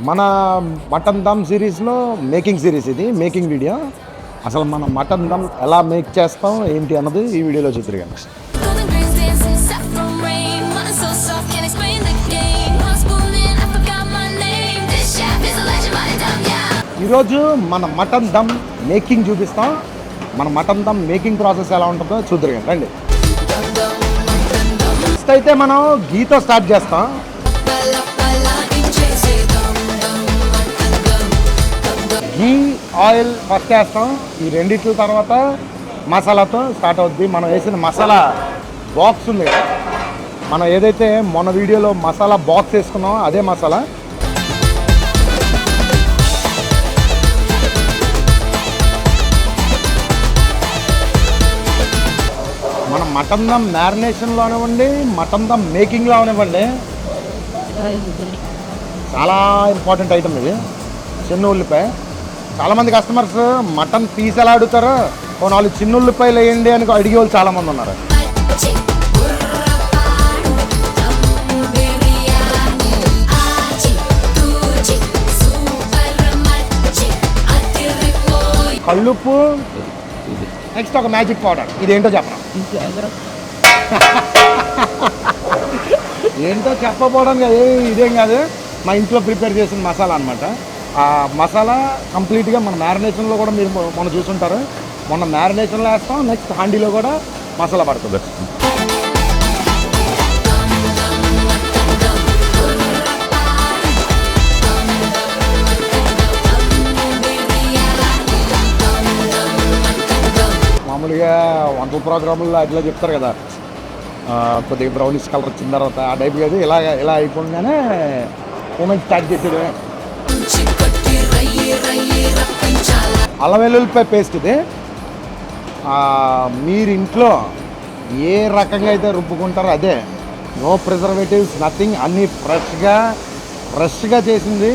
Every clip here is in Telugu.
మన మటన్ దమ్ సిరీస్లో మేకింగ్ సిరీస్ ఇది, మేకింగ్ వీడియో. అసలు మనం మటన్ దమ్ ఎలా మేక్ చేస్తాం ఏంటి అన్నది ఈ వీడియోలో చూద్దరు. ఈరోజు మన మటన్ దమ్ మేకింగ్ చూపిస్తాం. మన మటన్ దమ్ మేకింగ్ ప్రాసెస్ ఎలా ఉంటుందో చూద్దరు రండి. ఫస్ట్ అయితే మనం గీతో స్టార్ట్ చేస్తాం. గీ ఆయిల్ ఫస్ట్ వేస్తాం. ఈ రెండిట్ల తర్వాత మసాలాతో స్టార్ట్ అవుద్ది. మనం వేసిన మసాలా బాక్స్ ఉంది కదా, మనం ఏదైతే మొన్న వీడియోలో మసాలా బాక్స్ వేసుకున్నామో అదే మసాలా. మనం మటన్ దమ్ మ్యారినేషన్లో అవనివ్వండి, మటన్ దమ్ మేకింగ్లో అవనివ్వండి, చాలా ఇంపార్టెంట్ ఐటమ్ ఇది చిన్న ఉల్లిపాయ. చాలామంది కస్టమర్స్ మటన్ పీస్ ఎలా అడుగుతారో, ఓ 4 చిన్న ఉల్లిపాయలు వేయండి అని అడిగే వాళ్ళు చాలామంది ఉన్నారు. కల్లుప్పు, నెక్స్ట్ ఒక మ్యాజిక్ పౌడర్. ఇదేంటో చెప్పరా? ఏంటో చెప్పబోవడానికి ఇదేం కాదు, మా ఇంట్లో ప్రిపేర్ చేసిన మసాలా అనమాట. ఆ మసాలా కంప్లీట్గా మన మ్యారినేషన్లో కూడా మీరు మొన్న చూసుంటారు. మొన్న మ్యారినేషన్లో వేస్తాం, నెక్స్ట్ హాండీలో కూడా మసాలా పడుతుంది. మామూలుగా వంటల ప్రోగ్రాముల్లో అట్లా చెప్తారు కదా, కొద్దిగా బ్రౌనిష్ కలర్ వచ్చిన తర్వాత ఆ టైప్ కాదు, ఇలా అయిపోగానే మూమెంట్ స్టార్ట్ చేసేది. అల్లం వెల్లుల్లిపాయ పేస్ట్ ఇది. మీరు ఇంట్లో ఏ రకంగా అయితే రుబ్బుకుంటారో అదే, నో ప్రిజర్వేటివ్స్, నథింగ్, అన్నీ ఫ్రెష్గా చేసింది.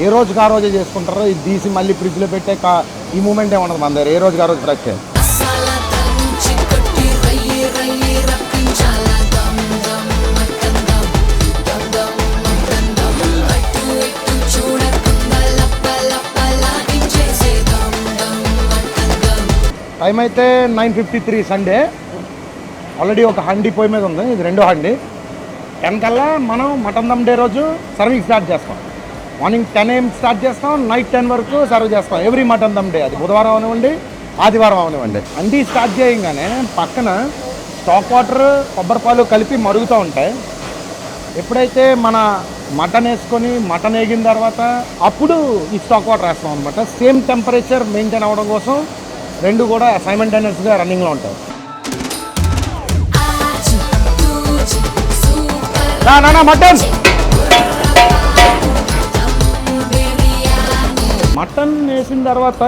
ఏ రోజుకి ఆ రోజే చేసుకుంటారో. ఇది తీసి మళ్ళీ ఫ్రిడ్జ్లో పెట్టే ఈ మూమెంట్ ఏమన్నది మన దగ్గర. ఏ రోజుకి ఆ రోజు ఫ్రెష్. టైం అయితే 9:53 సండే. ఆల్రెడీ ఒక హండీ పొయ్యి మీద ఉంది, ఇది రెండో హండీ. 10 కల్లా మనం మటన్ దమ్ డే రోజు సర్వింగ్ స్టార్ట్ చేస్తాం. మార్నింగ్ 10 AM స్టార్ట్ చేస్తాం, నైట్ 10 వరకు సర్వ్ చేస్తాం. ఎవ్రీ మటన్ దమ్ డే, అది బుధవారం అవనివ్వండి, ఆదివారం అవనివ్వండి. హండీ స్టార్ట్ చేయగానే పక్కన స్టాక్ వాటర్, కొబ్బరి పాలు కలిపి మరుగుతూ ఉంటాయి. ఎప్పుడైతే మన మటన్ వేసుకొని మటన్ వేగిన తర్వాత అప్పుడు ఈ స్టాక్ వాటర్ వేస్తాం అనమాట. సేమ్ టెంపరేచర్ మెయింటైన్ అవ్వడం కోసం రెండు కూడా సైమల్టేనియస్గా రన్నింగ్లో ఉంటాయి. మటన్ వేసిన తర్వాత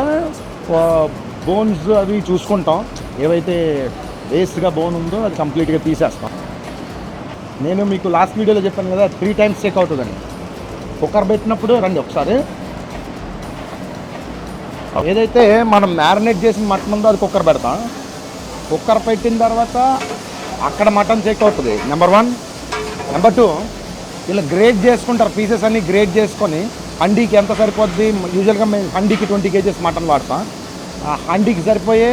బోన్స్ అవి చూసుకుంటాం. ఏవైతే వేస్ట్గా బోన్ ఉందో అది కంప్లీట్గా తీసేస్తాం. నేను మీకు లాస్ట్ వీడియోలో చెప్పాను కదా, 3 times చెక్ అవుతుందండి. కుక్కర్ పెట్టినప్పుడు రండి ఒకసారి. ఏదైతే మనం మ్యారినేట్ చేసిన మటన్ ఉందో అది కుక్కర్ పెడతాం. కుక్కర్ పెట్టిన తర్వాత అక్కడ మటన్ చెక్ అవుతుంది, నెంబర్ 1. నెంబర్ 2, ఇలా గ్రేడ్ చేసుకుంటారు. పీసెస్ అన్నీ గ్రేడ్ చేసుకొని హండీకి ఎంత సరిపోద్ది. యూజువల్గా మేము హండీకి 20 kgs మటన్ వాడతాం. ఆ హండీకి సరిపోయే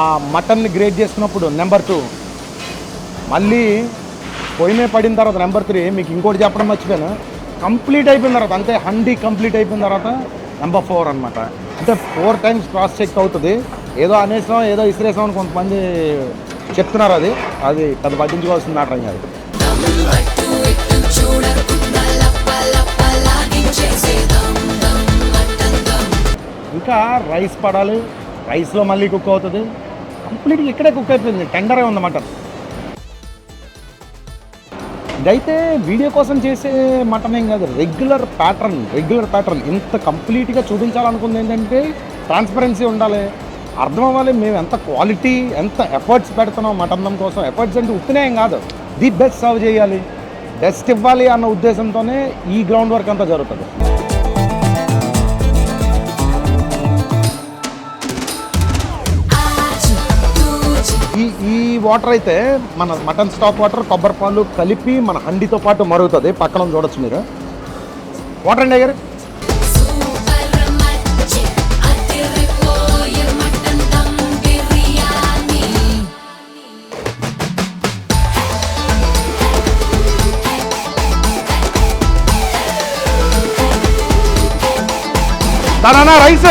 ఆ మటన్ని గ్రేడ్ చేసుకున్నప్పుడు నెంబర్ 2. మళ్ళీ పొయ్యి మీద పడిన తర్వాత నెంబర్ 3. మీకు ఇంకోటి చెప్పడం మర్చిపోయాను, కంప్లీట్ అయిపోయిన తర్వాత, అంతే హండీ కంప్లీట్ అయిపోయిన తర్వాత నెంబర్ 4 అనమాట. అంటే 4 times క్రాస్ చెక్ అవుతుంది. ఏదో అనేసాం, ఏదో ఇసిరేసాం అని కొంతమంది చెప్తున్నారు. అది పెద్ద పట్టించుకోవాల్సిన మ్యాటర్ కాదు. ఇంకా రైస్ పడాలి, రైస్లో మళ్ళీ కుక్ అవుతుంది. కంప్లీట్గా ఇక్కడే కుక్ అయిపోయింది, టెండరే ఉంది మటన్. ఇదైతే వీడియో కోసం చేసే మటన్ ఏం కాదు, రెగ్యులర్ ప్యాటర్న్. ఇంత కంప్లీట్గా చూపించాలనుకుంది ఏంటంటే ట్రాన్స్పరెన్సీ ఉండాలి, అర్థం అవ్వాలి మేము ఎంత క్వాలిటీ, ఎంత ఎఫర్ట్స్ పెడుతున్నాం మటన్ దమ్ కోసం. ఎఫర్ట్స్ అంటే ఉత్తినే ఏం కాదు, ది బెస్ట్ సర్వ్ చేయాలి, బెస్ట్ ఇవ్వాలి అన్న ఉద్దేశంతోనే ఈ గ్రౌండ్ వర్క్ అంతా జరుగుతుంది. ఈ వాటర్ అయితే మన మటన్ స్టాక్ వాటర్, కొబ్బరి పాలు కలిపి మన హండీతో పాటు మరుగుతుంది. పక్కన చూడొచ్చు మీరు. వాటర్ అండి గారు. దానా రైస్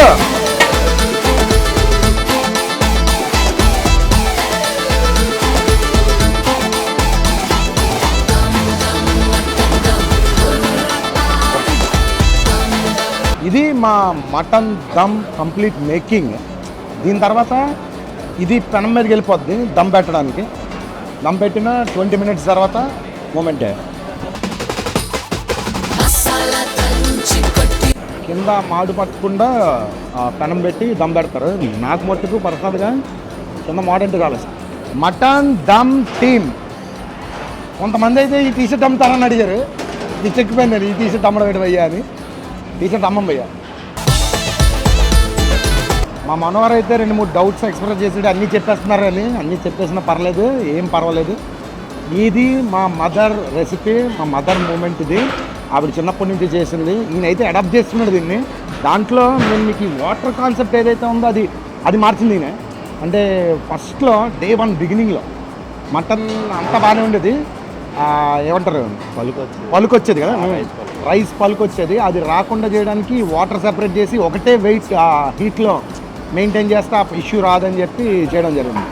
ఇది మా మటన్ దమ్ కంప్లీట్ మేకింగ్. దీని తర్వాత ఇది పెనం మీదకి వెళ్ళిపోద్ది దమ్ పెట్టడానికి. దమ్ పెట్టిన 20 minutes తర్వాత మూమెంటే కింద మాడు పట్టకుండా పెనం పెట్టి దమ్ పెడతారు. నాకు మట్టుకు పర్సనల్గా కింద మాడంటే కాలేదు. మటన్ దమ్ టీమ్ కొంతమంది అయితే ఈ టీషర్ట్ అమ్ముతారని అడిగారు. ఇది చెక్కిపోయినారు ఈ టీషర్ట్ అమ్మడం వేడి అయ్యా అని. టీషర్ట్ అమ్మం భయ్యా. మా మనవారు అయితే 2-3 డౌట్స్ ఎక్స్ప్రెస్ చేసి అన్నీ చెప్పేస్తున్నారు అని. అన్నీ చెప్పేసినా పర్లేదు, ఏం పర్వాలేదు. ఇది మా మదర్ రెసిపీ, మా మదర్ మూమెంట్. ఇది ఆవిడ చిన్నప్పటి నుంచి చేసింది. ఈయనైతే అడాప్ట్ చేస్తున్నాడు దీన్ని. దాంట్లో నేను మీకు ఈ వాటర్ కాన్సెప్ట్ ఏదైతే ఉందో అది మార్చింది ఈయన. అంటే ఫస్ట్లో Day 1 బిగినింగ్లో మటన్ అంతా బాగానే ఉండేది. ఏమంటారు పలుకు వచ్చేది కదా, రైస్ పలుకు వచ్చేది. అది రాకుండా చేయడానికి వాటర్ సెపరేట్ చేసి ఒకటే వెయిట్ హీట్లో మెయింటైన్ చేస్తే ఆ ఇష్యూ రాదని చెప్పి చేయడం జరిగింది.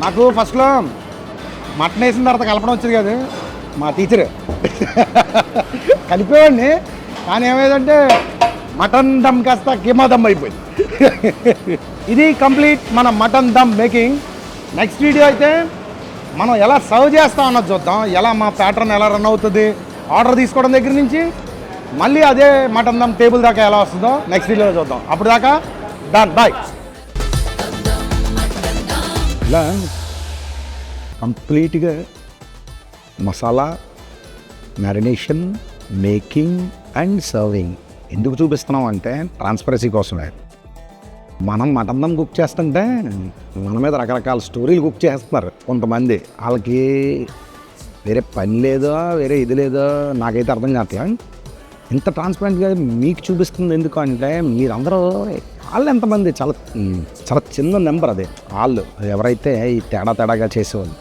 నాకు ఫస్ట్లో మటన్ వేసిన తర్వాత కలపడం వచ్చేది కాదు. మా టీచర్ కలిపేవాడిని. కానీ ఏమైందంటే మటన్ దమ్ కాస్త కీమా దమ్ అయిపోయింది. ఇది కంప్లీట్ మన mutton dum making. Next video అయితే మనం ఎలా సర్వ్ చేస్తాం అన్నది చూద్దాం. ఎలా మా ప్యాటర్న్ ఎలా రన్ అవుతుంది, ఆర్డర్ తీసుకోవడం దగ్గర నుంచి మళ్ళీ అదే మటన్ దమ్ టేబుల్ దాకా ఎలా వస్తుందో నెక్స్ట్ వీడియోలో చూద్దాం. అప్పుడు దాకా డన్, బాయ్. ఇలా కంప్లీట్గా masala marination, making and serving ఎందుకు చూపిస్తున్నాం అంటే ట్రాన్స్పరెన్సీ కోసమే. మనం మటన్ దమ్ కుక్ చేస్తుంటే మన మీద రకరకాల స్టోరీలు కుక్ చేస్తున్నారు కొంతమంది. వాళ్ళకి వేరే పని లేదో వేరే ఇది లేదో నాకైతే అర్థం కావట్లే. ఇంత ట్రాన్స్పరెంట్గా మీకు చూపిస్తుంది ఎందుకు అంటే మీరందరూ వాళ్ళు ఎంతమంది చాలా చాలా చిన్న నెంబర్ అది. వాళ్ళు ఎవరైతే ఈ తేడాగా చేసేవాళ్ళు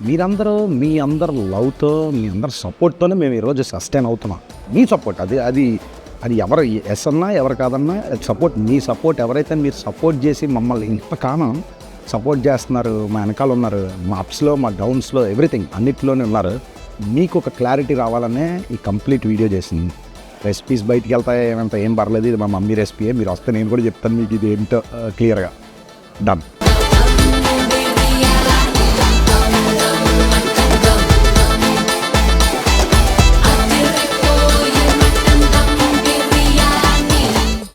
మీరందరూ మీ అందరు లవ్తో మీ అందరు సపోర్ట్తోనే మేము ఈరోజు సస్టైన్ అవుతున్నాం. మీ సపోర్ట్ అది ఎవరు ఎస్ అన్నా ఎవరు కాదన్నా సపోర్ట్, మీ సపోర్ట్ ఎవరైతే మీరు సపోర్ట్ చేసి మమ్మల్ని ఇంతకాలం సపోర్ట్ చేస్తున్నారు, మా వెనకాల ఉన్నారు, మా అప్స్లో మా డౌన్స్లో ఎవ్రీథింగ్ అన్నిటిలోనే ఉన్నారు. మీకు ఒక క్లారిటీ రావాలనే ఈ కంప్లీట్ వీడియో చేసింది. రెసిపీస్ బయటికి వెళ్తాయి ఏమంత ఏం పర్లేదు, ఇది మా మమ్మీ రెసిపీయే, మీరు వస్తే నేను కూడా చెప్తాను మీకు ఇది ఏంటో క్లియర్గా. డన్.